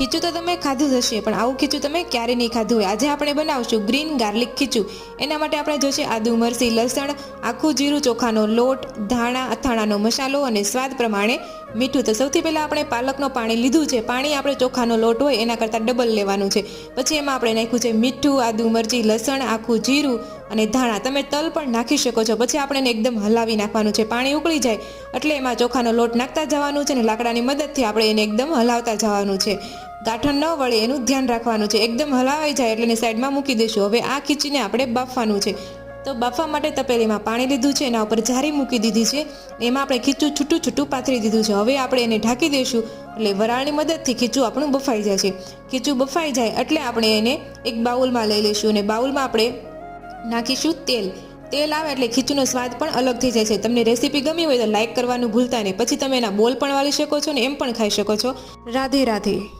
ખીચું તો તમે ખાધું જ હશે, પણ આવું ખીચું તમે ક્યારે નહીં ખાધું હોય. આજે આપણે બનાવશું ગ્રીન ગાર્લિક ખીચું. એના માટે આપણે જોશે આદુ, મરચી, લસણ, આખું જીરું, ચોખાનો લોટ, ધાણા, અથાણાનો મસાલો અને સ્વાદ પ્રમાણે મીઠું. તો સૌથી પહેલાં આપણે પાલકનું પાણી લીધું છે. પાણી આપણે ચોખાનો લોટ હોય એના કરતાં ડબલ લેવાનું છે. પછી એમાં આપણે નાખ્યું છે મીઠું, આદુ, મરચી, લસણ, આખું જીરું અને ધાણા. તમે તલ પણ નાખી શકો છો. પછી આપણે એને એકદમ હલાવી નાખવાનું છે. પાણી ઉકળી જાય એટલે એમાં ચોખાનો લોટ નાખતા જવાનું છે અને લાકડાની મદદથી આપણે એને એકદમ હલાવતા જવાનું છે. ગાંઠણ ન વળે એનું ધ્યાન રાખવાનું છે. એકદમ હલાવાઈ જાય એટલે એને સાઈડમાં મૂકી દઈશું. હવે આ ખીચીને આપણે બાફવાનું છે. તો બાફવા માટે તપેલીમાં પાણી લીધું છે, એના ઉપર જારી મૂકી દીધી છે. એમાં આપણે ખીચું છૂટું છૂટું પાથરી દીધું છે. હવે આપણે એને ઢાંકી દઈશું એટલે વરાળની મદદથી ખીચું આપણું બફાઈ જાય છે. ખીચું બફાઈ જાય એટલે આપણે એને એક બાઉલમાં લઈ લઈશું અને બાઉલમાં આપણે નાખીશું તેલ. તેલ આવે એટલે ખીચુંનો સ્વાદ પણ અલગ થઈ જાય છે. તમને રેસીપી ગમી હોય તો લાઈક કરવાનું ભૂલતા નહીં. પછી તમે એના બોલ પણ વાળી શકો છો ને એમ પણ ખાઈ શકો છો. રાધે રાધે.